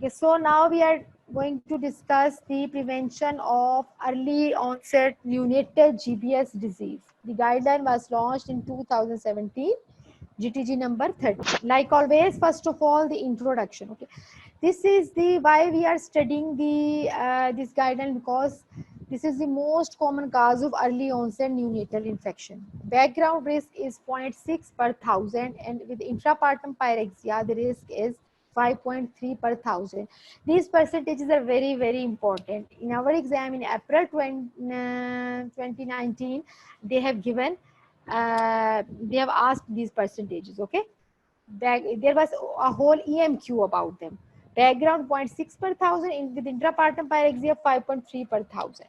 Okay, so now we are going to discuss the prevention of early onset neonatal GBS disease. The guideline was launched in 2017, GTG number 30. Like always, first of all, the introduction. Okay, this is the why we are studying the this guideline, because this is the most common cause of early onset neonatal infection. Background risk is 0.6 per thousand, and with intrapartum pyrexia, the risk is 5.3 per thousand. These percentages are very, very important. In our exam in April 2019, they have given, they have asked these percentages, okay? There was a whole EMQ about them. Background 0.6 per thousand, with intrapartum pyrexia 5.3 per thousand.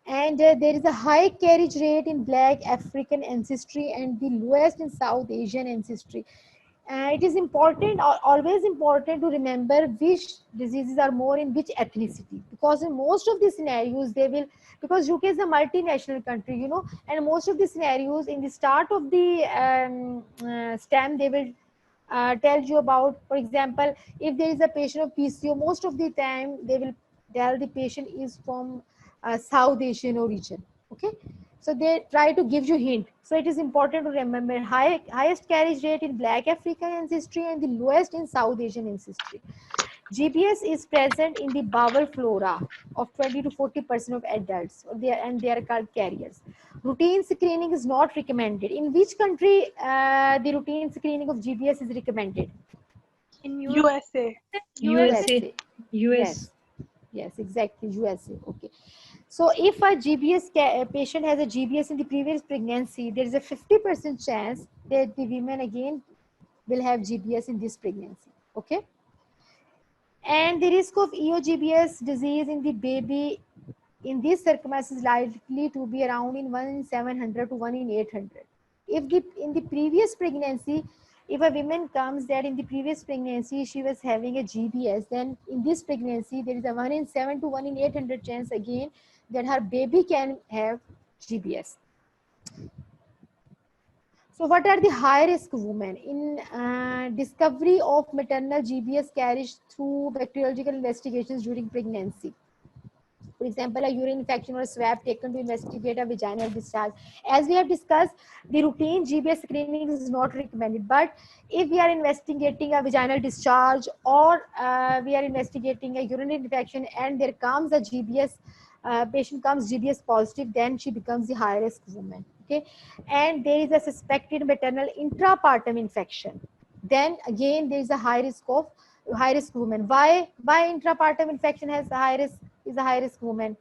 And there is a high carriage rate in Black African ancestry and the lowest in South Asian ancestry. It is important, always important to remember which diseases are more in which ethnicity, because in most of the scenarios they will, because UK is a multinational country, you know, and most of the scenarios in the start of the STEM, they will tell you about, for example, if there is a patient of PCO, most of the time they will tell the patient is from South Asian origin. Okay, so they try to give you hint. So it is important to remember highest carriage rate in Black African ancestry and the lowest in South Asian ancestry. GBS is present in the bowel flora of 20 to 40% of adults, and they are called carriers. Routine screening is not recommended. In which country the routine screening of GBS is recommended? In USA. USA. US. Yes, exactly, USA. Okay. So if a a patient has a GBS in the previous pregnancy, there is a 50% chance that the women again will have GBS in this pregnancy. Okay. And the risk of EOGBS disease in the baby in these circumstances is likely to be around in 1 in 700 to 1 in 800. If in the previous pregnancy, if a woman comes that in the previous pregnancy she was having a GBS, then in this pregnancy there is a 1 in 7 to 1 in 800 chance again that her baby can have GBS. So what are the high risk women? In discovery of maternal GBS carried through bacteriological investigations during pregnancy. For example, a urine infection or a swab taken to investigate a vaginal discharge. As we have discussed, the routine GBS screening is not recommended. But if we are investigating a vaginal discharge, or we are investigating a urinary infection and there comes a GBS, patient comes GBS positive, then she becomes the high risk woman. Okay, and there is a suspected maternal intrapartum infection, then again there is a high risk woman. Why intrapartum infection has a high risk, is a high risk woman?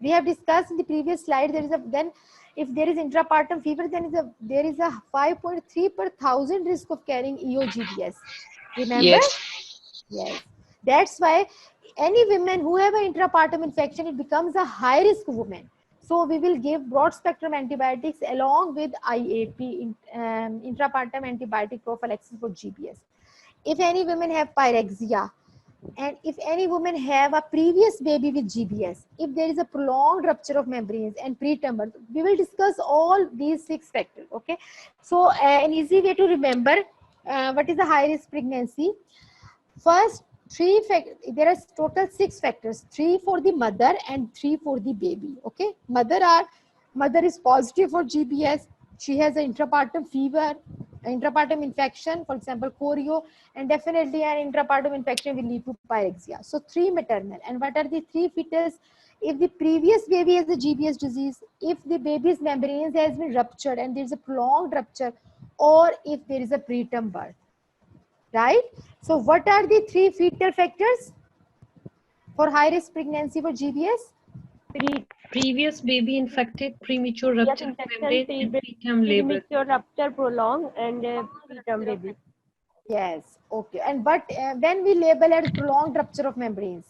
We have discussed in the previous slide. There is a, then if there is intrapartum fever, then there is a 5.3 per thousand risk of carrying EOGBS. Remember? Yes. That's why any women who have an intrapartum infection, it becomes a high risk woman. So we will give broad spectrum antibiotics along with IAP, intrapartum antibiotic prophylaxis for GBS. If any women have pyrexia, and if any women have a previous baby with GBS, if there is a prolonged rupture of membranes and preterm birth, we will discuss all these 6 factors. Okay, so an easy way to remember what is a high risk pregnancy. First, there are total 6 factors, 3 for the mother and 3 for the baby. Okay, mother is positive for GBS, she has an intrapartum fever, intrapartum infection, for example choreo, and definitely an intrapartum infection will lead to pyrexia. So 3 maternal. And what are the 3 fetus? If the previous baby has the GBS disease, if the baby's membranes has been ruptured and there is a prolonged rupture, or if there is a preterm birth. Right? So what are the 3 fetal factors for high risk pregnancy for GBS? Previous baby infected, premature rupture of membrane, and preterm labor. Premature rupture prolonged and preterm baby. Yes. Okay. And but when we label as prolonged rupture of membranes?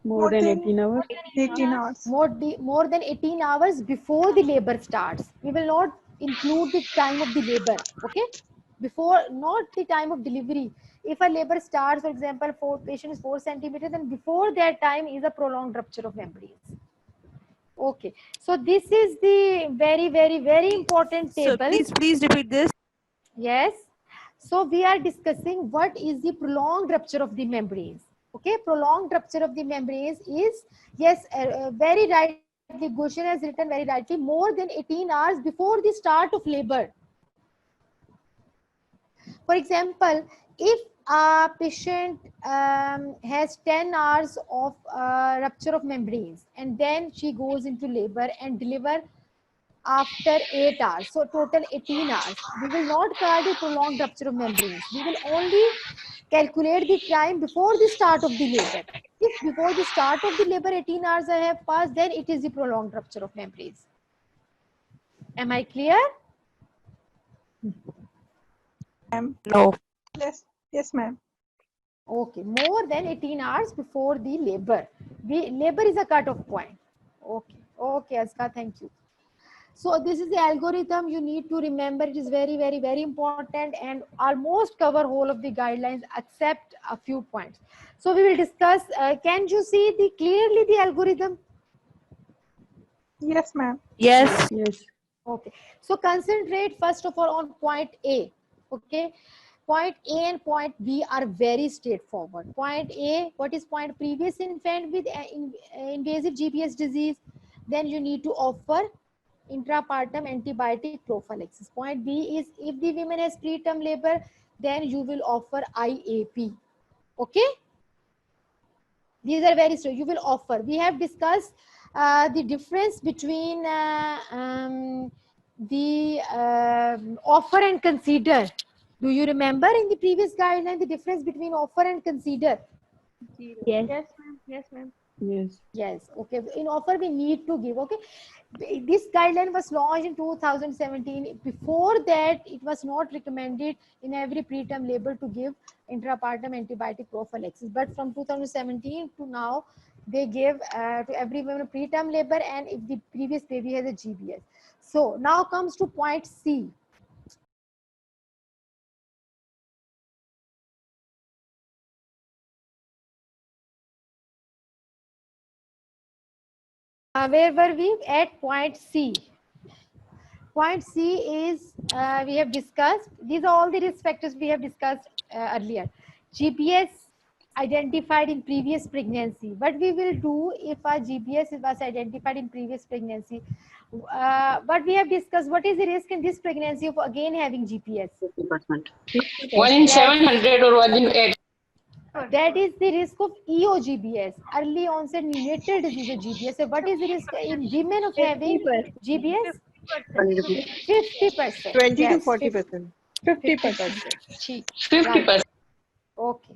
More than 18 hours. 18 hours. More than 18 hours before the labor starts. We will not include the time of the labor. Okay. Before, not the time of delivery. If a labor starts, for example, for patient is 4 centimeters, then before that time is a prolonged rupture of membranes. Okay, so this is the very, very, very important table. So please repeat this. Yes. So we are discussing what is the prolonged rupture of the membranes. Okay, prolonged rupture of the membranes is, yes, very rightly, Gulshan has written very rightly, more than 18 hours before the start of labor. For example, if a patient has 10 hours of rupture of membranes and then she goes into labor and deliver after 8 hours, so total 18 hours, we will not call the prolonged rupture of membranes. We will only calculate the time before the start of the labor. If before the start of the labor 18 hours have passed, then it is the prolonged rupture of membranes. Am I clear? No. Yes. Yes, ma'am. Okay, more than 18 hours before the labor. Labor is a cutoff point. Okay, okay, Aska, thank you. So this is the algorithm you need to remember. It is very, very, very important and almost cover whole of the guidelines except a few points. So we will discuss. Can you see clearly the algorithm? Yes, ma'am. Yes. Yes. Okay. So concentrate first of all on point A. Okay. Point A and point B are very straightforward. Point A, what is point? Previous infant with invasive GBS disease. Then you need to offer intrapartum antibiotic prophylaxis. Point B is if the woman has preterm labor, then you will offer IAP. Okay. These are very straight. You will offer. We have discussed the difference between the offer and consider. Do you remember in the previous guideline the difference between offer and consider? Yes. Yes. Yes, ma'am. Yes, ma'am. Yes. Yes. Okay. In offer we need to give. Okay. This guideline was launched in 2017. Before that, it was not recommended in every preterm labor to give intrapartum antibiotic prophylaxis. But from 2017 to now, they give to every woman preterm labor and if the previous baby has a GBS. So now comes to point C. Where were we? At point C. Point C is, we have discussed, these are all the risk factors we have discussed earlier. GBS identified in previous pregnancy. What we will do if a GBS was identified in previous pregnancy? What we have discussed, what is the risk in this pregnancy of again having GPS? 50%. 1 in 700 or 1 in 8. That is the risk of EOGBS, early onset neonatal disease of GBS. So what is the risk in women of having GBS? 50%. 20 Yes, to 40%. 50%. 50%. Right. 50%. Okay.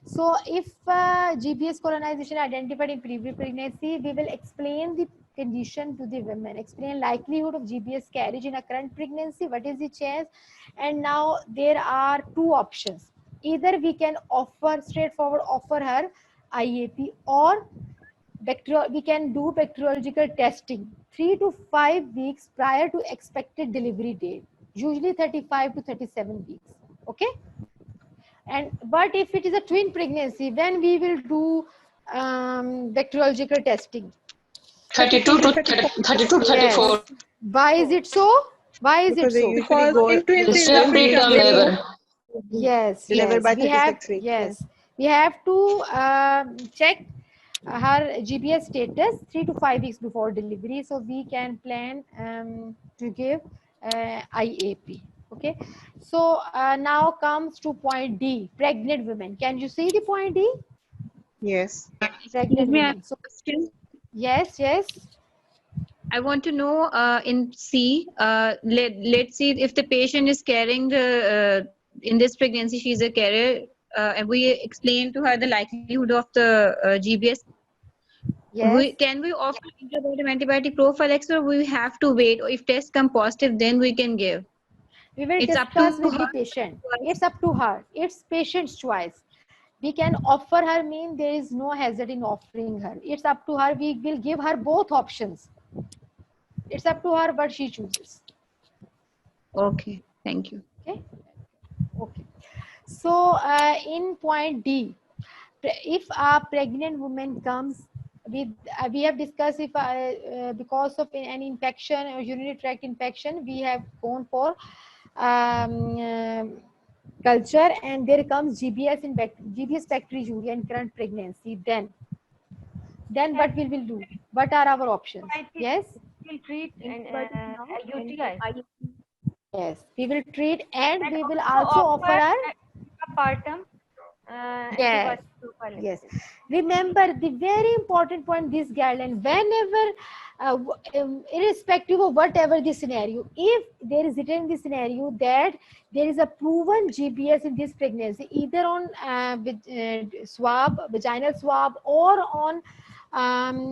So if GBS colonization identified in previous pregnancy, we will explain the condition to the women, explain likelihood of GBS carriage in a current pregnancy, what is the chance, and now there are two options. Either we can offer straightforward offer her IAP or we can do bacteriological testing 3 to 5 weeks prior to expected delivery date, usually 35 to 37 weeks. Okay. And but if it is a twin pregnancy, then we will do bacteriological testing. 32 to 34. Yes. Why is it so? Why is it so? Because in twins It's there a is a preterm preterm labor. labor. Yes, Delivered by we have 36 weeks. yes, we have to check her GBS status 3 to 5 weeks before delivery, so we can plan to give IAP. Okay, so now comes to point D, pregnant women. Can you see the point D? Yes. Pregnant May I women. So question? yes. I want to know in C, let's see if the patient is carrying in this pregnancy, she's a carrier, and we explain to her the likelihood of the GBS. Yes. Can we offer intrapartum antibiotic prophylaxis or we have to wait? Or if tests come positive, then we can give? We will It's up discuss to with the her. patient. It's up to her. It's patient's choice. We can offer her, mean there is no hazard in offering her. It's up to her. We will give her both options. It's up to her what she chooses. Okay, thank you. Okay. So in point D, if a pregnant woman comes with, we have discussed if because of an infection or urinary tract infection, we have gone for culture, and there comes GBS in GBS bacteriuria in current pregnancy, then what we will do? What are our options? Yes. We'll treat UTI. Yes, we will treat, and we will also offer our intrapartum yes. Yes. Remember the very important point, this guideline, whenever irrespective of whatever the scenario, if there is written in the scenario that there is a proven GBS in this pregnancy, either on swab, vaginal swab, or on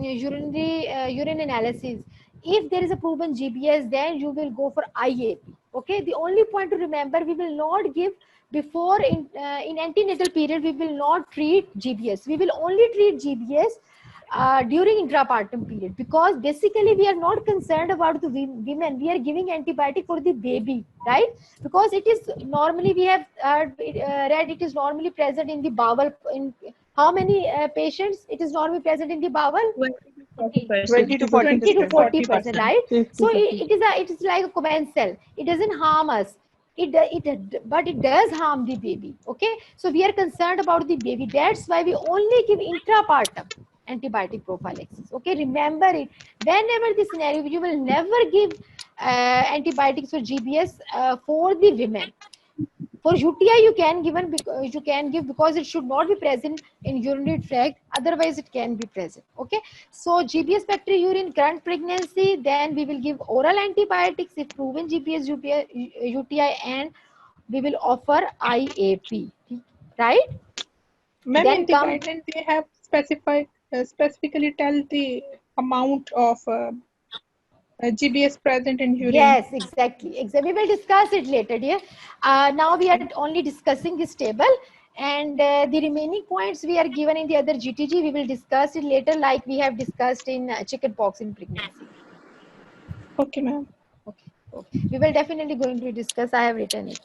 urine analysis, if there is a proven GBS, then you will go for IAP. Okay, the only point to remember, we will not give before in antenatal period, we will not treat GBS. We will only treat GBS during intrapartum period, because basically we are not concerned about the women. We are giving antibiotic for the baby, right? Because it is normally, we have read, it is normally present in the bowel. In how many patients it is normally present in the bowel? 20 to 40%, right? So it is like a commensal. It doesn't harm us. But it does harm the baby. Okay, so we are concerned about the baby. That's why we only give intrapartum antibiotic prophylaxis. Okay, remember it. Whenever the scenario, you will never give antibiotics for GBS for the women. For UTI, you can give because it should not be present in urinary tract. Otherwise, it can be present. Okay. So GBS bacteriuria in current pregnancy, then we will give oral antibiotics if proven GBS UTI, and we will offer IAP. Right? Ma'am, Then in the come- guideline, they have specifically tell the amount of GBS present in urine. Yes, exactly. We will discuss it later, dear. Now we are only discussing this table, and the remaining points we are given in the other GTG. We will discuss it later, like we have discussed in chickenpox in pregnancy. Okay, ma'am. Okay. We will definitely going to discuss. I have written it.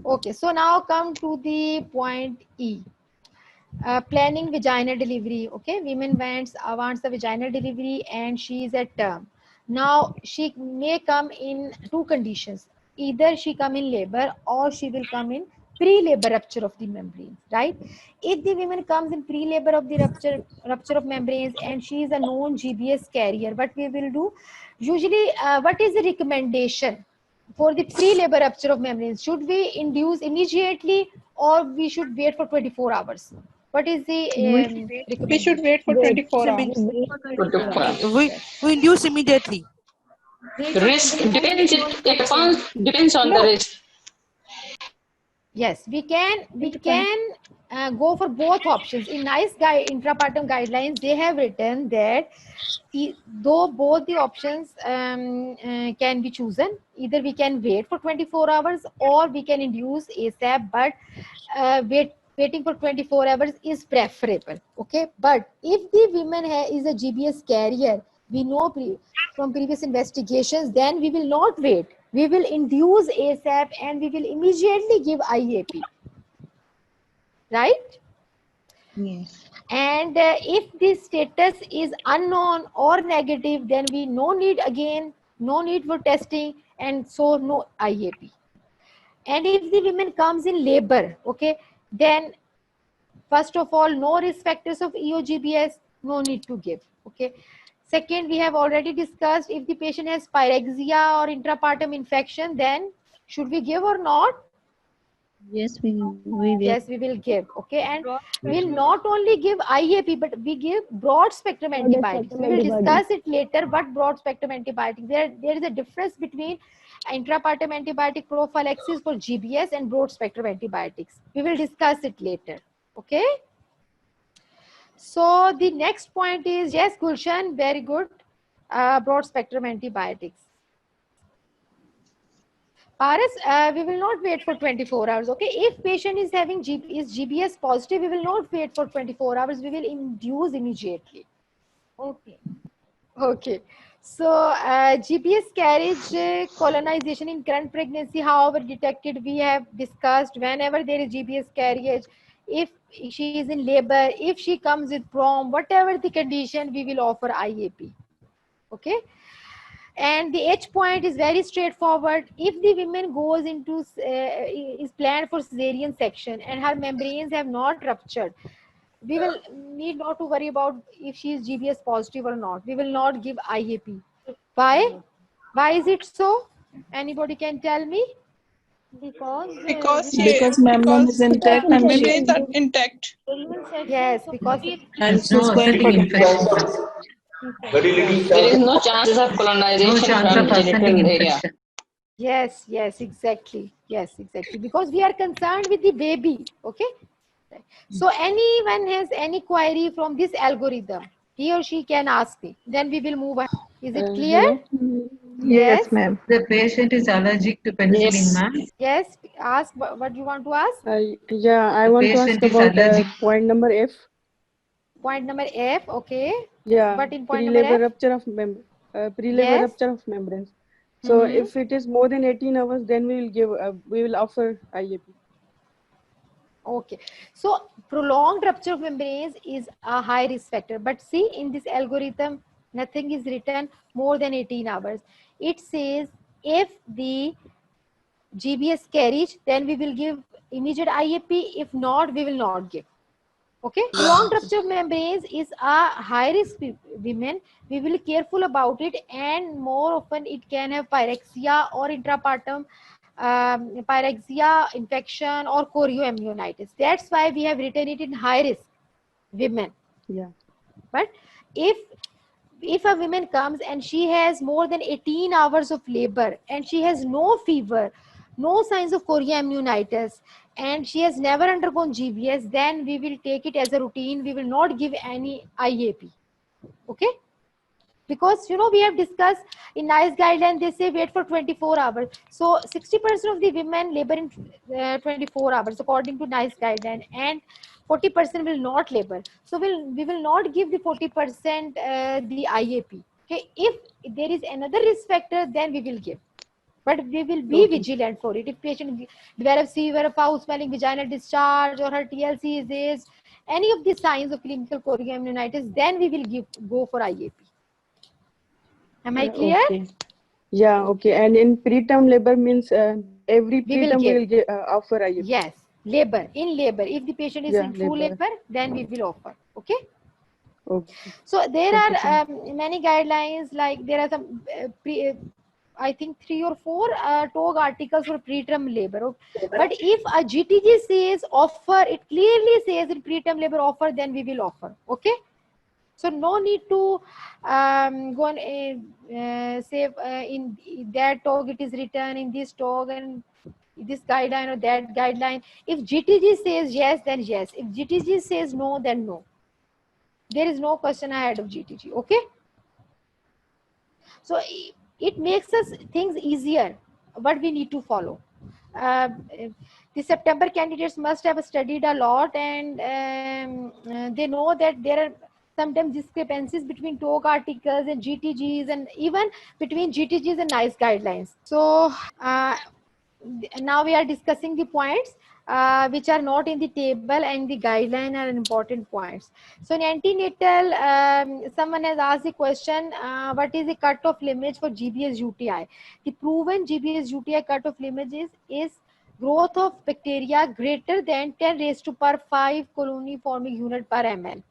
Okay. So now come to the point E. Planning vaginal delivery. Okay, women wants a vaginal delivery, and she is at term. Now she may come in two conditions: either she come in labor, or she will come in pre-labor rupture of the membranes. Right? If the woman comes in pre-labor of the rupture of membranes, and she is a known GBS carrier, what we will do? Usually, what is the recommendation for the pre-labor rupture of membranes? Should we induce immediately, or we should wait for 24 hours? What is the We should wait for 24 hours. We induce immediately. Risk depends on the risk. Yes, we can go for both options. In NICE intrapartum guidelines, they have written that though both the options can be chosen, either we can wait for 24 hours or we can induce ASAP, but waiting for 24 hours is preferable. Okay, but if the woman is a GBS carrier, we know from previous investigations, then we will not wait. We will induce ASAP, and we will immediately give IAP. Right? Yes. And if the status is unknown or negative, then we no need for testing, and so no IAP. And if the woman comes in labor, okay, then first of all, no risk factors of EOGBS, no need to give. Okay. Second, we have already discussed, if the patient has pyrexia or intrapartum infection, then should we give or not? Yes, we will. Yes, we will give. Okay, and we'll not only give IAP, but we give broad spectrum antibiotics. We will discuss it later. What broad spectrum antibiotics? There is a difference between intrapartum antibiotic prophylaxis for GBS and broad spectrum antibiotics. We will discuss it later. Okay. So the next point is, yes, Gulshan, very good. Broad spectrum antibiotics. Paras, we will not wait for 24 hours. Okay, if patient is having GBS positive, we will not wait for 24 hours. We will induce immediately. Okay. Okay. So GBS carriage colonization in current pregnancy, however detected, we have discussed. Whenever there is GBS carriage, if she is in labor, if she comes with prom, whatever the condition, we will offer IAP. Okay. And the H point is very straightforward. If the woman goes into is planned for cesarean section and her membranes have not ruptured, we will need not to worry about if she is GBS positive or not. We will not give IAP. Why? Why is it so? Anybody can tell me? Because Because membrane is intact and membranes are intact. Yes, because And There's no she's going for setting the infection. There is no chances of No colonization chance from of ascending genital area. infection. yes, exactly. Yes, exactly. Because we are concerned with the baby. Okay. So anyone has any query from this algorithm, he or she can ask me. Then we will move ahead. Is it clear? Hello. Yes. Ma'am. The patient is allergic to penicillin, Yes. ma'am. Yes. Ask what you want to ask. Yeah, I The want to ask patient is about allergic. point number F. Point number F. Okay. Yeah, But in point number pre-labor F. rupture of pre-labor Yes. rupture of membranes. So Mhm. if it is more than 18 hours, then we will offer IAP. Okay. So prolonged rupture of membranes is a high risk factor. But see, in this algorithm, nothing is written more than 18 hours. It says if the GBS carriage, then we will give immediate IAP. If not, we will not give. Okay. Prolonged rupture of membranes is a high risk women. We will be careful about it, and more often it can have pyrexia or intrapartum pyrexia infection or chorioamnionitis. That's why we have written it in high risk women. Yeah. But if a woman comes and she has more than 18 hours of labor and she has no fever, no signs of chorioamnionitis, and she has never undergone GBS, then we will take it as a routine. We will not give any IAP. Okay? Because we have discussed in NICE guideline, they say wait for 24 hours. So 60% of the women labor in 24 hours according to NICE guideline, and 40% will not labor. So we will not give the 40% the IAP. Okay, if there is another risk factor, then we will give. But we will be vigilant for it. If patient develops fever, foul smelling, vaginal discharge, or her TLC is raised, any of the signs of clinical chorioamnionitis, then we will go for IAP. Am I clear? Okay. Yeah, okay. And in preterm labor means every We will preterm we give. will offer IAP. Yes, labor. In labor, if the patient is Yeah, in true labor. labor, then we will offer. Okay. Okay. So there Okay, are many guidelines. Like there are some, I think 3 or 4 TOG articles for preterm labor. But if a GTG says offer, it clearly says in preterm labor offer, then we will offer. Okay. So no need to go and say in that TOG it is written, in this TOG and this guideline or that guideline. If GTG says yes, then yes. If GTG says no, then no. There is no question ahead of GTG. Okay. So it makes us things easier. What we need to follow. The September candidates must have studied a lot, and they know that there are sometimes discrepancies between TOG articles and GTGs, and even between GTGs and NICE guidelines. So now we are discussing the points which are not in the table, and the guideline are important points. So in antenatal, someone has asked the question, what is the cutoff limit for GBS UTI? The proven GBS UTI cutoff limit is growth of bacteria greater than 10 raised to power 5 colony forming unit per ml.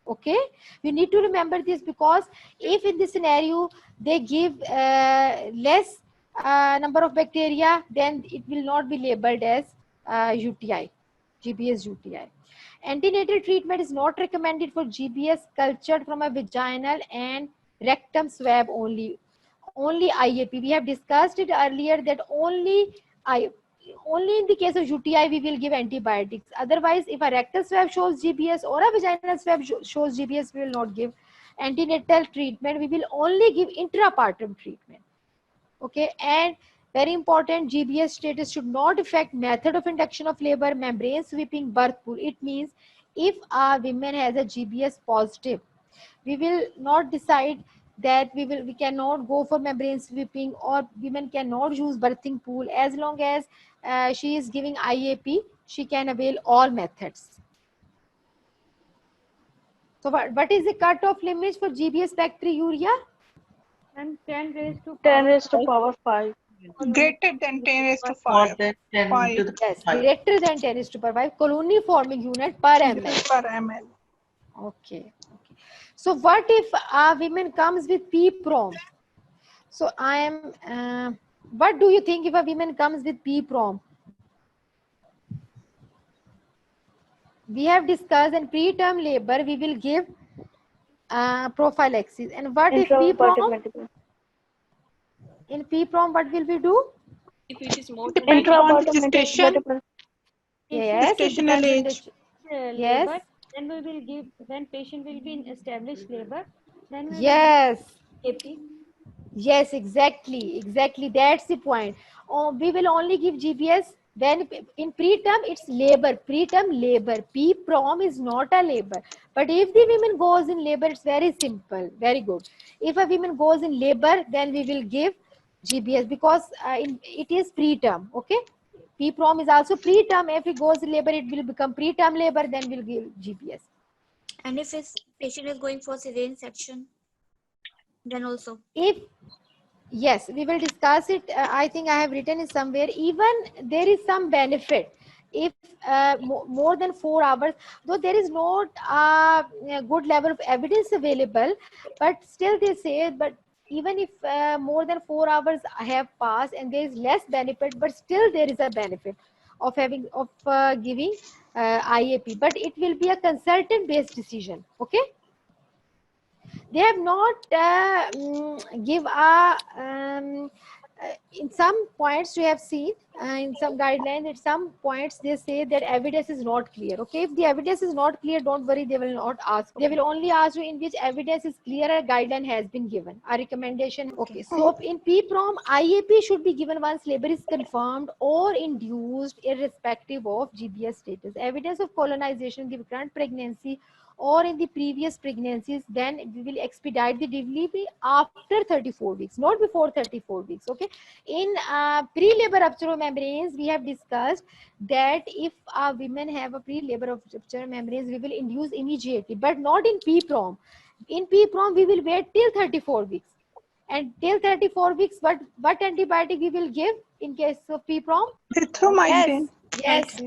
Okay, we need to remember this, because if in this scenario they give less number of bacteria, then it will not be labeled as UTI, GBS UTI. Antenatal treatment is not recommended for GBS cultured from a vaginal and rectum swab only. Only IAP. We have discussed it earlier that only in the case of UTI we will give antibiotics. Otherwise, if a rectal swab shows GBS or a vaginal swab shows GBS, we will not give antenatal treatment. We will only give intrapartum treatment. Okay, and very important, GBS status should not affect method of induction of labor, membrane sweeping, birth pool. It means if a woman has a GBS positive, we will not decide that we cannot go for membrane sweeping, or women cannot use birthing pool. As long as she is giving IAP, she can avail all methods. So what is the cutoff limit for GBS bacteriuria? And 10 raised to 10 power raised to power 5. Greater than 10 raised to More 5. than 10 5 to the Yes, 5. greater than 10 is to power 5 colony forming unit per ml. per ml. Okay. Okay. So what if a woman comes with P-prom? So I am. What do you think if a woman comes with P-prom? We have discussed in preterm labor we will give prophylaxis. And what if P-prom? In P-prom, what will we do? If it is more Depending than on the gestation, Yes, it gestational depends age. on the labor, yes. then we will give, when patient will be in established labor, then we Yes. will give AP. Yes, exactly. That's the point. Oh, we will only give GBS when in preterm it's labor. Preterm labor. P-prom is not a labor. But if the woman goes in labor, it's very simple. Very good. If a woman goes in labor, then we will give GBS because it is preterm. Okay. P-prom is also preterm. If it goes in labor, it will become preterm labor. Then we'll give GBS. And if his patient is going for cesarean section, then also. If yes, we will discuss it. I think I have written it somewhere. Even there is some benefit if more than 4 hours, though there is not a good level of evidence available, but still they say, but even if more than 4 hours have passed and there is less benefit, but still there is a benefit of having giving IAP, but it will be a consultant based decision. Okay. They have not give a in some points we have seen in some guidelines at some points they say that evidence is not clear. Okay, if the evidence is not clear, don't worry, they will not ask. They will only ask you in which evidence is clear, a guideline has been given, a recommendation. Okay, so in PPROM IAP should be given once labor is confirmed or induced irrespective of GBS status. Evidence of colonization in the current pregnancy or in the previous pregnancies, then we will expedite the delivery after 34 weeks, not before 34 weeks. Okay. In pre-labor rupture of membranes, we have discussed that if women have a pre-labor of rupture of membranes, we will induce immediately, but not in PPROM. In PPROM, we will wait till 34 weeks. And till 34 weeks, what antibiotic we will give in case of PPROM? Erythromycin. Yes,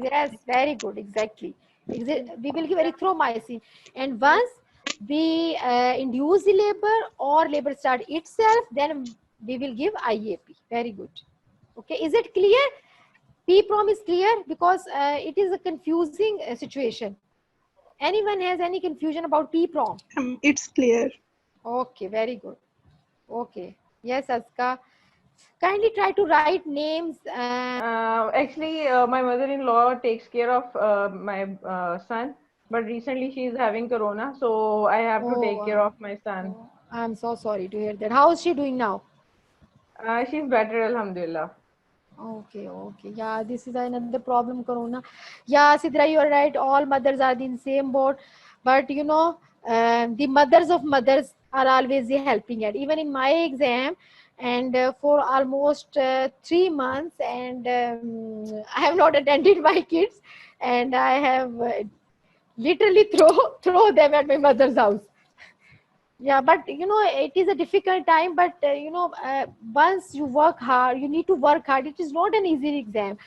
very good, exactly. We will give erythromycin, and once we induce the labor or labor start itself, then we will give IAP. Very good. Okay, is it clear? PPROM is clear because it is a confusing situation. Anyone has any confusion about PPROM? It's clear. Okay, very good. Okay, yes, Aska. Kindly try to write names. Actually, my mother-in-law takes care of my son, but recently she is having corona, so I have to take care of my son. I'm so sorry to hear that. How is she doing now? She's better, alhamdulillah. Okay. Yeah, this is another problem, corona. Yeah, Sidra, you are right. All mothers are in same boat, but you know, the mothers of mothers are always the helping hand. Even in my exam, and for almost 3 months, and I have not attended my kids, and I have literally throw them at my mother's house. Yeah, but you know, it is a difficult time, but once you work hard, you need to work hard. It is not an easy exam.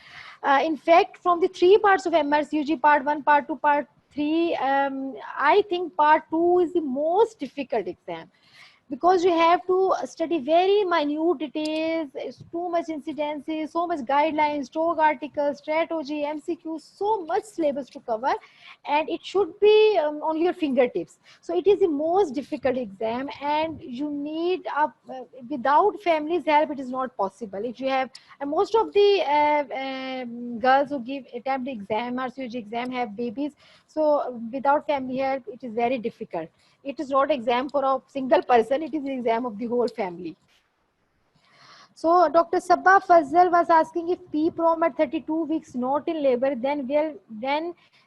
In fact, from the 3 parts of MRCUG, part 1, part 2, part 3, I think part 2 is the most difficult exam, because you have to study very minute details. It's too much incidences, so much guidelines, talk articles, strategy, MCQ, so much syllabus to cover, and it should be on your fingertips. So it is the most difficult exam, and you need without family's help it is not possible. If you have, and most of the girls who attempt the exam, RCUG exam, have babies, so without family help it is very difficult. It is not exam for a single person, it is an exam of the whole family. So Dr. Sabba Fazal was asking if PPROM at 32 weeks not in labor, then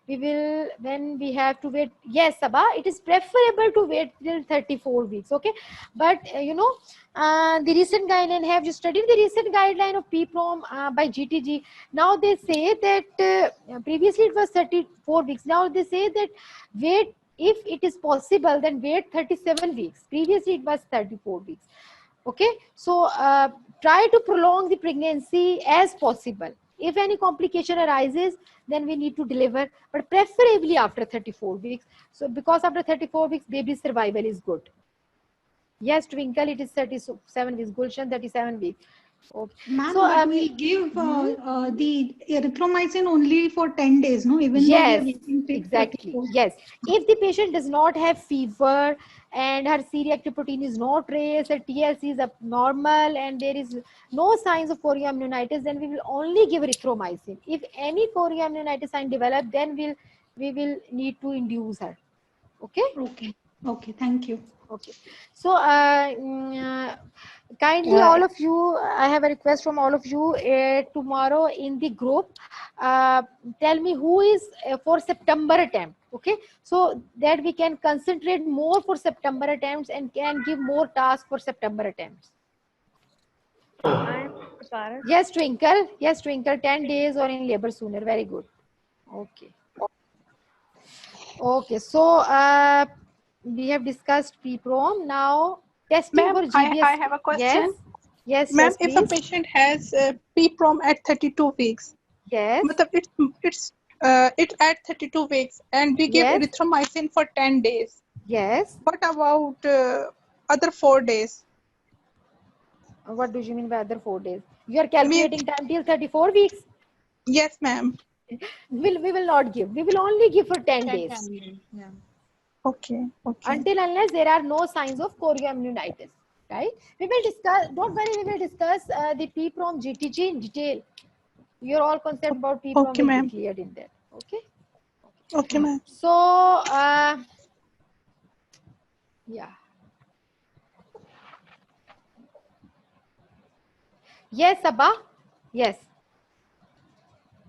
we have to wait. Yes, Sabba, it is preferable to wait till 34 weeks. Okay, but the recent guideline, have you studied the recent guideline of PPROM by GTG? Now they say that previously it was 34 weeks. Now they say that wait, if it is possible, then wait 37 weeks. Previously it was 34 weeks. Okay, so try to prolong the pregnancy as possible. If any complication arises, then we need to deliver, but preferably after 34 weeks. So because after 34 weeks, baby survival is good. Yes, Twinkle, it is 37 weeks. Gulshan, 37 weeks. Okay. Ma'am, So but we give the erythromycin only for 10 days, no? Even though we yes, are waiting till exactly. 34. Yes, if the patient does not have fever and her C-reactive protein is not raised, her TLC is abnormal, and there is no signs of chorioamnionitis, then we will only give erythromycin. If any chorioamnionitis sign develop, then we will need to induce her. Okay. Okay. Okay. Thank you. Okay. So kindly all of you, I have a request from all of you tomorrow in the group, tell me who is for September attempt. Okay, so that we can concentrate more for September attempts and can give more tasks for September attempts. Yes, Twinkle. Yes, Twinkle. 10 days or in labor sooner. Very good. Okay. Okay. So we have discussed PPROM. Now testing Ma'am, for GBS. I have a question. Yes. Yes. Ma'am, Yes, if a please. patient has PPROM at 32 weeks, Yes. it's at 32 weeks, and we give Yes. erythromycin for 10 days. Yes. What about other 4 days? What do you mean by other 4 days? You are calculating time till 34 weeks? Yes, ma'am. We will not give. We will only give for 10 days. Yeah. Okay. Okay. Until unless there are no signs of chorioamnionitis. Right? We will discuss, don't worry, we will discuss the PPROM GTG in detail. Your all concept about PPROM Okay, will ma'am. be cleared in there. Okay? Okay, ma'am. So, yeah. Yes, Abba. Yes.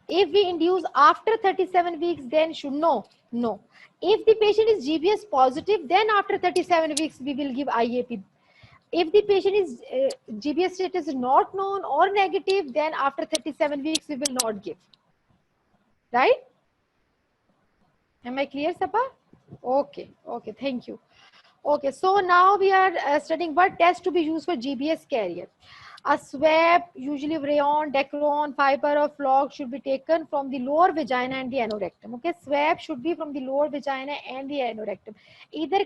If we induce after 37 weeks, then should no. If the patient is GBS positive, then after 37 weeks, we will give IAP. If the patient is GBS status is not known or negative, then after 37 weeks, we will not give. Right? Am I clear, Sabha? Okay. Okay. Thank you. Okay. So now we are studying what test to be used for GBS carrier. A swab, usually rayon, dacron, fiber or flock, should be taken from the lower vagina and the anorectum. Okay, swab should be from the lower vagina and the anorectum. Either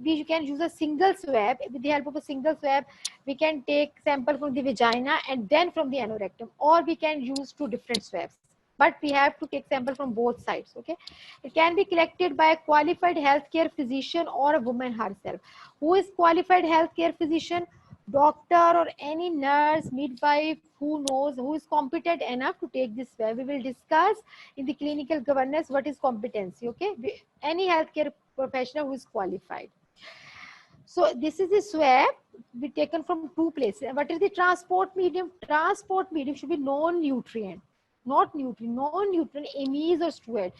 we can use a single swab. With the help of a single swab, we can take sample from the vagina and then from the anorectum, or we can use 2 different swabs. But we have to take sample from both sides. Okay, it can be collected by a qualified healthcare physician or a woman herself. Who is qualified healthcare physician? Doctor or any nurse, midwife who knows, who is competent enough to take this swab. We will discuss in the clinical governance what is competency. Okay, any healthcare professional who is qualified. So this is the swab be taken from 2 places. What is the transport medium? Transport medium should be non-nutrient, not nutrient, non-nutrient, amines or Stuart.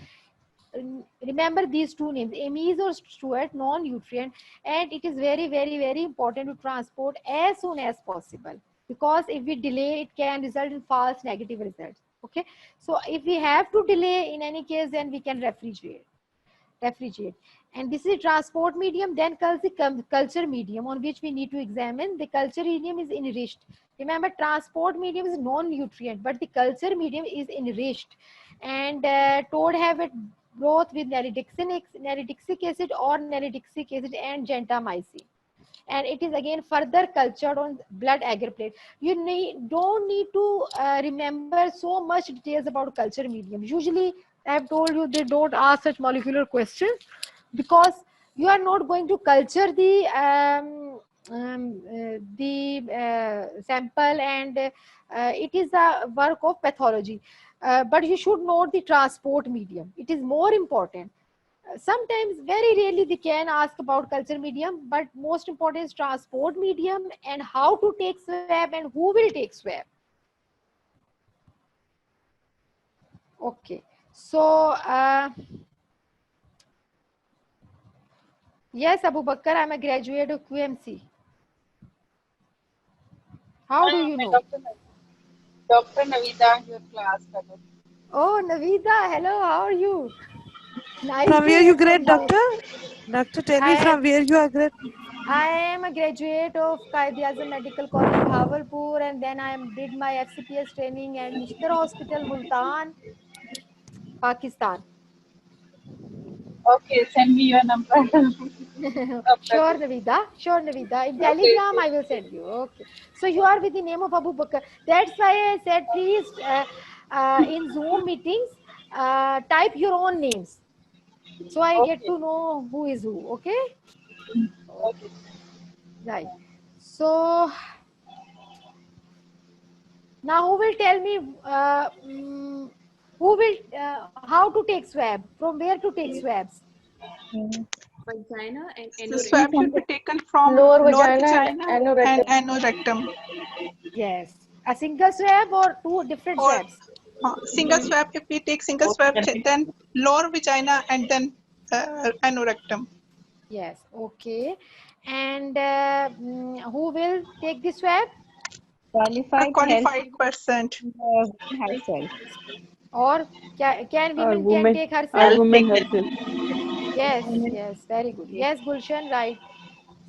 Remember these 2 names, amines or Stuart, non-nutrient, and it is very, very, very important to transport as soon as possible, because if we delay, it can result in false negative results. Okay, so if we have to delay in any case, then we can refrigerate. And this is a transport medium. Then comes the culture medium, on which we need to examine. The culture medium is enriched. Remember, transport medium is non-nutrient, but the culture medium is enriched, and toad have it both with nalidixic acid or nalidixic acid and gentamicin, and it is again further cultured on blood agar plate. You don't need to remember so much details about culture medium. Usually I have told you they don't ask such molecular questions, because you are not going to culture the sample, and it is a work of pathology. But you should note the transport medium. It is more important. Sometimes, very rarely, they can ask about culture medium, but most important is transport medium and how to take swab and who will take swab. Okay. So, yes, Abu Bakr, I'm a graduate of QMC. How do you know? Dr. Navida, your class. Oh, Navida, hello, how are you? Nice From to where hear you grad, you. doctor? Doctor, tell me from where you are grad. I am a graduate of Quaid-e-Azam Medical College, Bahawalpur, and then I did my FCPS training at Nishtar Hospital, Multan, Pakistan. Okay, send me your number. Sure, Navida. Sure, Navida. In Okay, Telegram, okay. I will send you. Okay. So you are with the name of Abu Bakr. That's why I said, please, in Zoom meetings, type your own names. So I get to know who is who. Okay. Okay. Right. So now who will tell me who will how to take swab? From where to take swabs? Vagina and The swab should be taken from Lower lower vagina vagina and and anorectum. anorectum. Yes. A single swab or two different Or swabs? single swab, if we take single swab, then lower vagina and then anorectum. Yes. Okay. And who will take the swab? A qualified person. herself. Or can Or women can woman, take or herself? woman herself. Yes. Yes. Very good. Yes, Gulshan, right.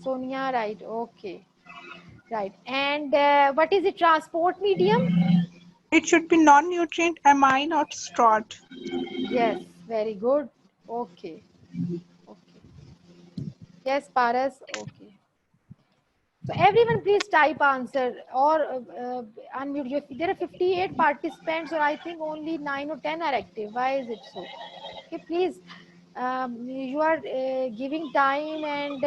Sonia, right. Okay. Right. And what is the transport medium? It should be non-nutrient, amine, or straw. Yes. Very good. Okay. Okay. Yes, Paras. Okay. So everyone please type answer or unmute your. There are 58 participants, or I think only 9 or 10 are active. Why is it so? Okay, please. You are giving time and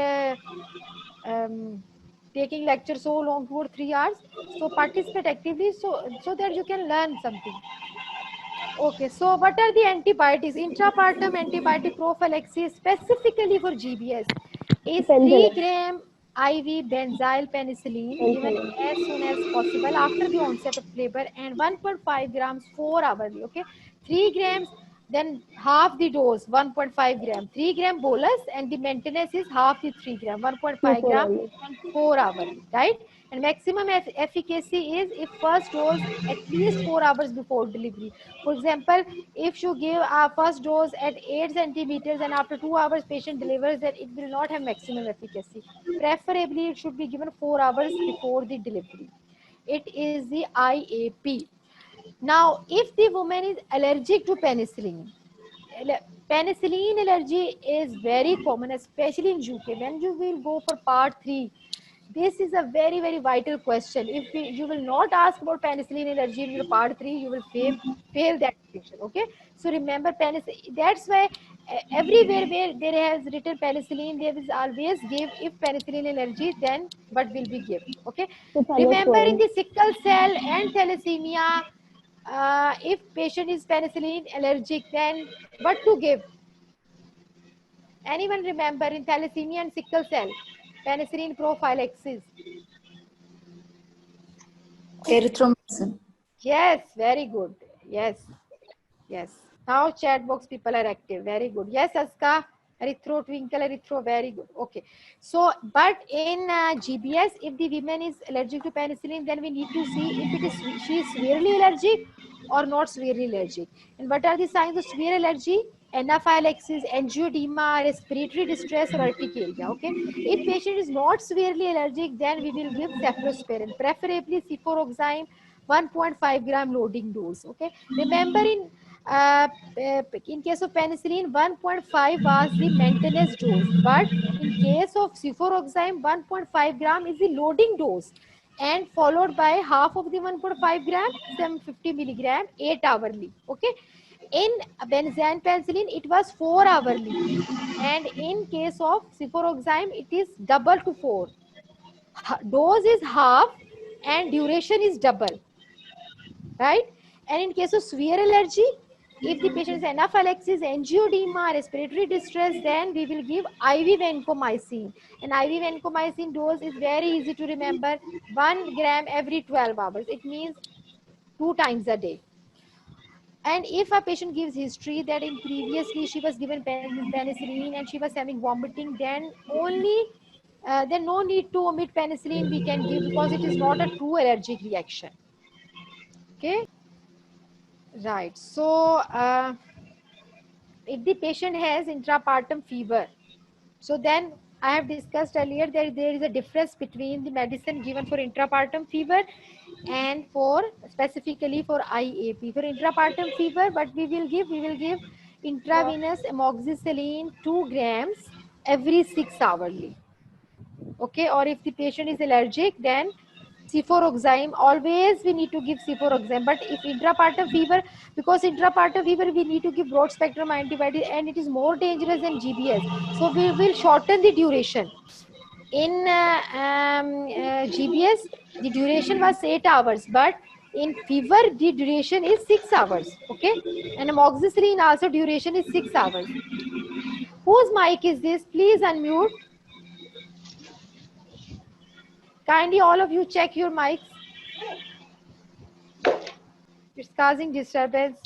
taking lecture so long, 2 or 3 hours. So participate actively, so that you can learn something. Okay, so what are the antibiotics? Intrapartum antibiotic prophylaxis specifically for GBS is 3 gram IV benzyl penicillin given as soon as possible after the onset of labor and 1.5 grams 4 hourly. Okay, 3 grams, then half the dose 1.5 gram, 3 gram bolus, and the maintenance is half the 3 gram 1.5 gram 4 hourly, right? And maximum efficacy is if first dose at least 4 hours before delivery. For example, if you give a first dose at 8 centimeters and after 2 hours patient delivers, then it will not have maximum efficacy. Preferably, it should be given 4 hours before the delivery. It is the IAP. Now, if the woman is allergic to penicillin, penicillin allergy is very common, especially in UK. When you will go for part 3, this is a very, very vital question. If you will not ask about penicillin allergy in your part 3, you will fail that question. Okay, so remember penicillin. That's why everywhere where there has written penicillin, there is always give if penicillin allergy, then what will be give. Okay, remember in the sickle cell and thalassemia, if patient is penicillin allergic, then what to give? Anyone remember in thalassemia and sickle cell penicillin prophylaxis? Erythromycin. Yes, very good. Yes, yes. Now chat box people are active. Very good. Yes, Aska. Erythro, twinkle, erythro. Very good. Okay. So, but in GBS, if the woman is allergic to penicillin, then we need to see if it is she is severely allergic or not severely allergic. And what are the signs of severe allergy? Anaphylaxis, angioedema, respiratory distress, or urticaria. Okay. If patient is not severely allergic, then we will give cephalosporin, preferably cefuroxime 1.5 gram loading dose. Okay. Remember in case of penicillin, 1.5 was the maintenance dose, but in case of cefuroxime, 1.5 gram is the loading dose, and followed by half of the 1.5 gram, 750 milligram, 8 hourly. Okay. In benzyl penicillin, it was 4 hourly, and in case of cefuroxime, it is double to 4. Dose is half and duration is double, right? And in case of severe allergy, if the patient is anaphylaxis, angioedema, respiratory distress, then we will give IV vancomycin. And IV vancomycin dose is very easy to remember, 1 gram every 12 hours. It means 2 times a day. And if a patient gives history that in previously she was given penicillin and she was having vomiting, then only then no need to omit penicillin we can give, because it is not a true allergic reaction. Okay. Right. So, if the patient has intrapartum fever, so then I have discussed earlier that there is a difference between the medicine given for intrapartum fever and for specifically for IAP. For intrapartum fever, what we will give intravenous amoxicillin 2 grams every 6 hourly. Okay, or if the patient is allergic, then cefuroxime, always we need to give cefuroxime. But if intrapartum fever, because intrapartum fever we need to give broad spectrum antibiotic and it is more dangerous than GBS, so we will shorten the duration. In GBS the duration was 8 hours, but in fever the duration is 6 hours. Okay, and amoxicillin also duration is 6 hours. Whose mic is this? Please unmute. Kindly all of you check your mics. It's causing disturbance.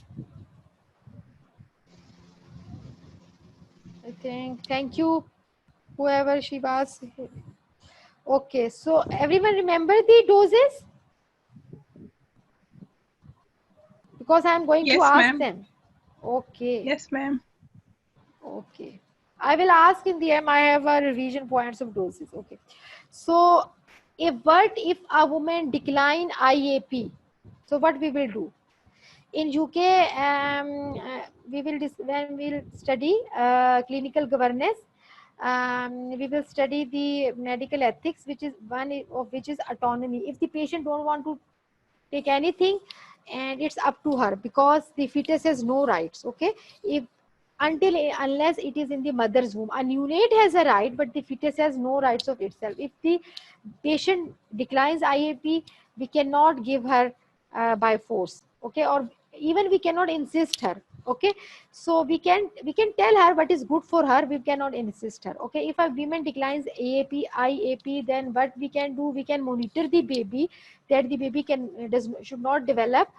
I think. Thank you, whoever she was. Okay, so everyone remember the doses? Because I am going to ask them. Okay. Yes, ma'am. Okay. I will ask in the end. I have a revision points of doses. Okay. So, if a woman decline IAP, so what we will do? In UK, when we'll study clinical governance, we will study the medical ethics, which is one of which is autonomy. If the patient don't want to take anything, and it's up to her, because the fetus has no rights. Okay, unless it is in the mother's womb, a neonate has a right, but the fetus has no rights of itself. If the patient declines IAP, we cannot give her by force. Okay, or even we cannot insist her. Okay, so we can tell her what is good for her, we cannot insist her. Okay, if a woman declines IAP, then what we can do, we can monitor the baby, that the baby should not develop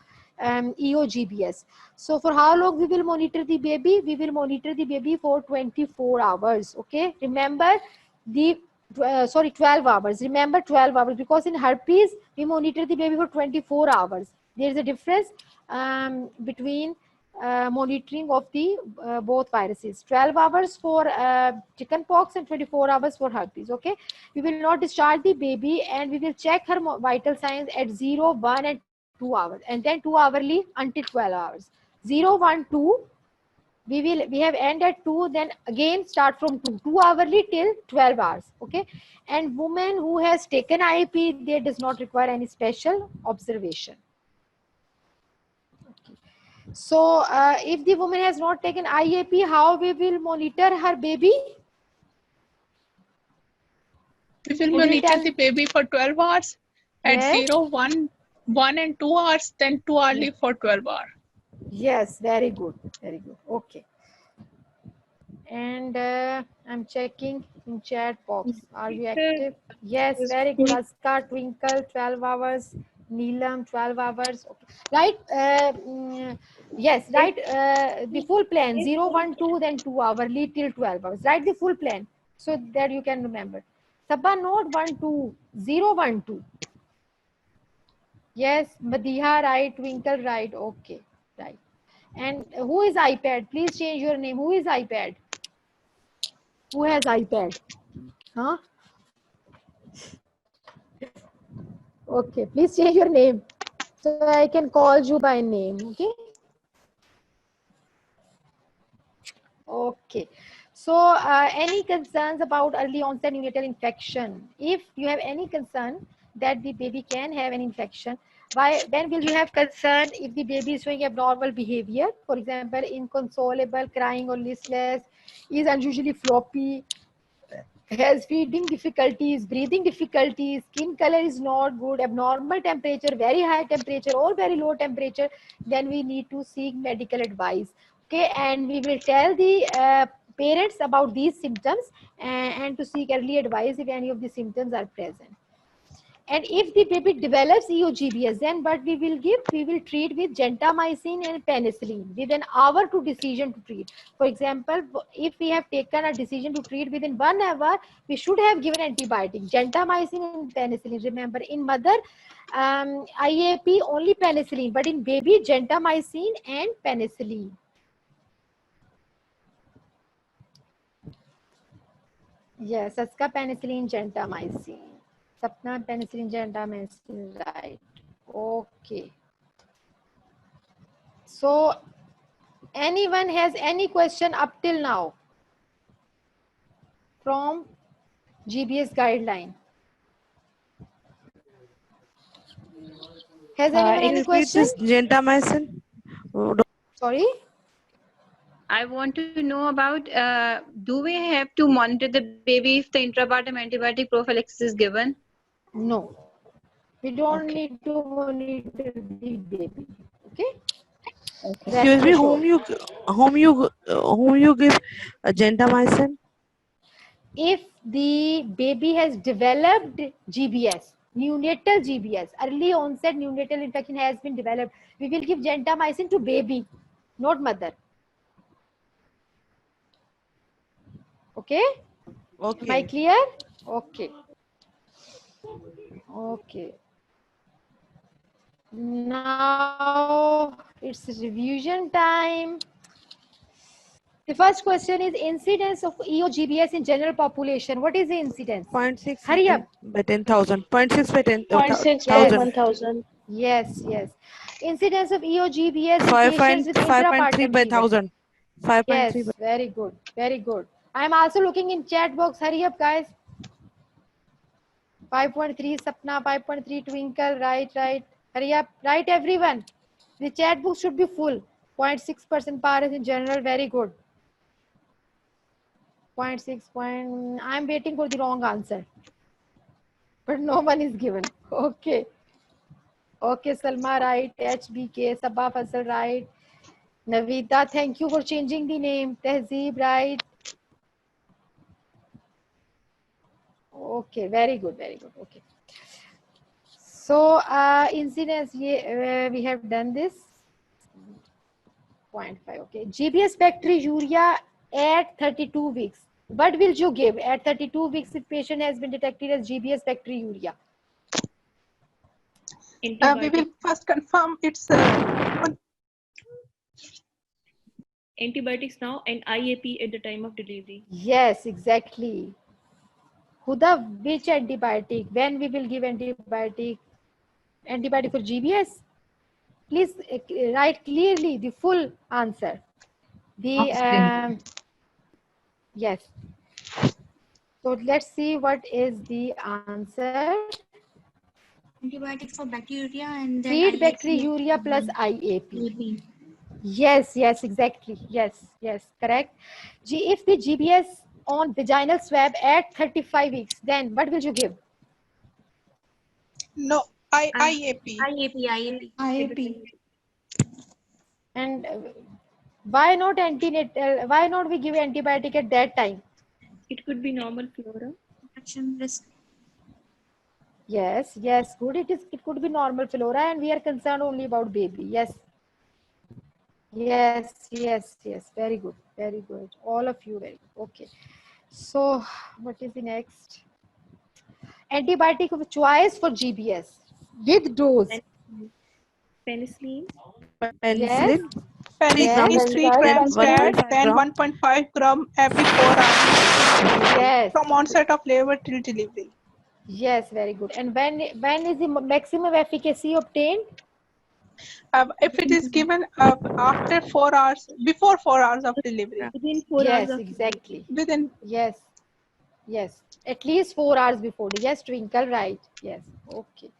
EOGBS. So for how long we will monitor the baby? We will monitor the baby for 24 hours. Okay, remember the 12 hours. Remember 12 hours, because in herpes we monitor the baby for 24 hours. There is a difference between monitoring of the both viruses. 12 hours for chickenpox and 24 hours for herpes. Okay, we will not discharge the baby, and we will check her vital signs at 0, 1 and 2 hours, and then 2 hourly until 12 hours. 0, 1, 2. We have end at 2, then again start from 2 hourly till 12 hours. Okay, and woman who has taken IAP, they does not require any special observation. Okay. So if the woman has not taken IAP, how we will monitor her baby? We will monitor the baby for 12 hours at 0, 1 and 2 hours, then 2 hourly for 12 hours. Yes, very good, very good. Okay. And I'm checking in chat box. Are you active? Yes, very good. Aska, Twinkle, 12 hours. Neelam, 12 hours. Okay. Right? Yes, right. The full plan, 0, 1, 2, then 2 hourly till 12 hours. Write the full plan so that you can remember. Sabba, note 1, 2, 0, 1, 2. Yes, Madiha, right. Twinkle, right. Okay, right. And who is iPad? Please change your name. Who is iPad? Who has iPad? Huh? Okay, please change your name so I can call you by name. Okay. Okay. So, any concerns about early onset neonatal infection? If you have any concern that the baby can have an infection, when will you have concern if the baby is showing abnormal behavior? For example, inconsolable, crying or listless, is unusually floppy, has feeding difficulties, breathing difficulties, skin color is not good, abnormal temperature, very high temperature or very low temperature, then we need to seek medical advice. Okay, and we will tell the parents about these symptoms and to seek early advice if any of the symptoms are present. And if the baby develops EOGBS, then what we will give? We will treat with gentamicin and penicillin with an hour to decision to treat. For example, if we have taken a decision to treat within 1 hour, we should have given antibiotic, gentamicin and penicillin. Remember, in mother, IAP only penicillin, but in baby, gentamicin and penicillin. Yes, Saska penicillin, gentamicin. Sapna penicillin, gentamicin, right. Okay. So, anyone has any question up till now from GBS guideline? Has anyone any Repeat question? this gentamicin. Sorry? I want to know about, do we have to monitor the baby if the intrapartum antibiotic prophylaxis is given? No. We don't need to monitor the baby. Okay? Excuse me, whom you give gentamicin? If the baby has developed GBS, neonatal GBS, early onset neonatal infection has been developed, we will give gentamicin to baby, not mother. Okay? Am I clear? Okay. Okay. Now it's revision time. The first question is incidence of EOGBS in general population. What is the incidence? 0.6 Hurry up. by 10,000. 0.6 by 0.6 by 10,000. 1,000. Yes, yes. Incidence of EOGBS in 5.3 patients with intrapartum by fever. 1,000. 5.3 Yes, by very good. Very good. I am also looking in chat box. Hurry up, guys. 5.3 Sapna, 5.3 Twinkle. Right, right. Hurry up. Right, everyone. The chat book should be full. 0.6% power is in general. Very good. 0.6. I'm waiting for the wrong answer. But no one is given. Okay. Okay, Salma, right. HBK, Sabah Fasal, right. Navita, thank you for changing the name. Tehzeeb, right. Okay, very good, very good. Okay. So, incidence, we have done this. 0.5, okay. GBS bacteriuria at 32 weeks. What will you give at 32 weeks if patient has been detected as GBS bacteriuria? We will first confirm it's Antibiotics now and IAP at the time of delivery. Yes, exactly. Huda, which antibiotic? When we will give antibiotic? Antibiotic for GBS? Please write clearly the full answer. The yes. So let's see what is the answer. Antibiotics for bacteria and then Treat IAP. bacteriuria plus IAP. Yes, yes, exactly. Yes, yes, correct. If the GBS on vaginal swab at 35 weeks, then what will you give? no IAP. IAP. And why not antenatal? Why not we give antibiotic at that time? It could be normal flora. Infection risk. Yes, yes, good. It could be normal flora, and we are concerned only about baby. Yes. Yes, yes, yes. Very good. Very good. All of you very good. Okay. So what is the next? Antibiotic of choice for GBS with dose. Penicillin. Yes. Penicillin Yes. 3 grams daily, then 1.5 gram every 4 hours. Yes. From onset of labor till delivery. Yes, very good. And when is the maximum efficacy obtained? If it is given after 4 hours, before 4 hours of delivery. Within 4 Yes, hours of exactly. Within. Yes. Yes. At least 4 hours before. Yes, Twinkle, right. Yes. Okay.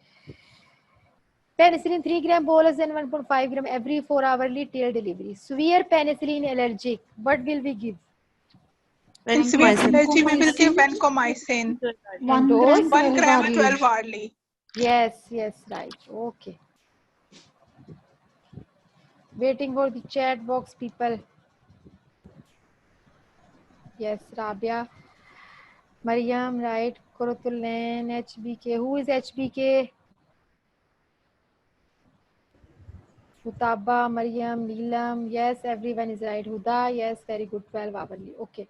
Penicillin 3 gram bolus and 1.5 gram every 4 hourly till delivery. Severe penicillin allergic. What will we give? In severe allergy, we will give vancomycin. 1 dose? gram 1 gram 12 12 hourly. Yes, yes, right. Okay. Waiting for the chat box, people. Yes, Rabia. Mariam, right. Kurutulain, HBK. Who is HBK? Futaba, Mariam, Neelam. Yes, everyone is right. Huda, yes, very good. 12 hourly. Okay.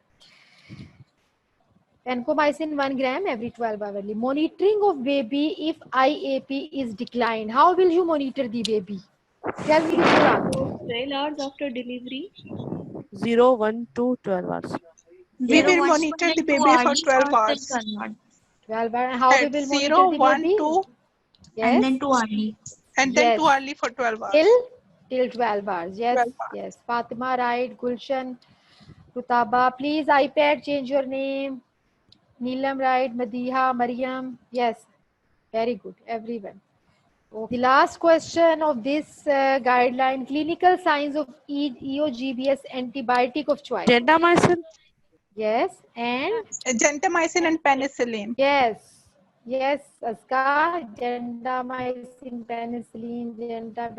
Vancomycin 1 gram every 12 hourly. Monitoring of baby if IAP is declined. How will you monitor the baby? Tell me the full answer. 12 hours after delivery. 0, 1 to 12 hours. We will 1, monitor the and 2 baby for hourly 12 or hours. till 12 hours. 12 hours. And how we At will 0, monitor the 1, baby? 2, Yes. And then 2 hourly. and then Yes. 2 hourly for 12 hours. Till 12 hours. Yes. 12 hours. Yes. Fatima, right. Gulshan, Rutaba. Please, iPad, change your name. Neelam, right. Madiha, Mariam. Yes. Very good. Everyone. The last question of this guideline, clinical signs of EOGBS antibiotic of choice. Gentamicin. Yes. And? Gentamicin and penicillin. Yes. Yes, Aska. Gentamicin, penicillin,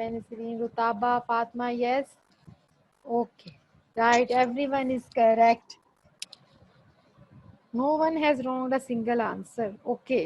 penicillin, Rutaba, Fatma. Yes. Okay. Right. Everyone is correct. No one has wronged a single answer. Okay.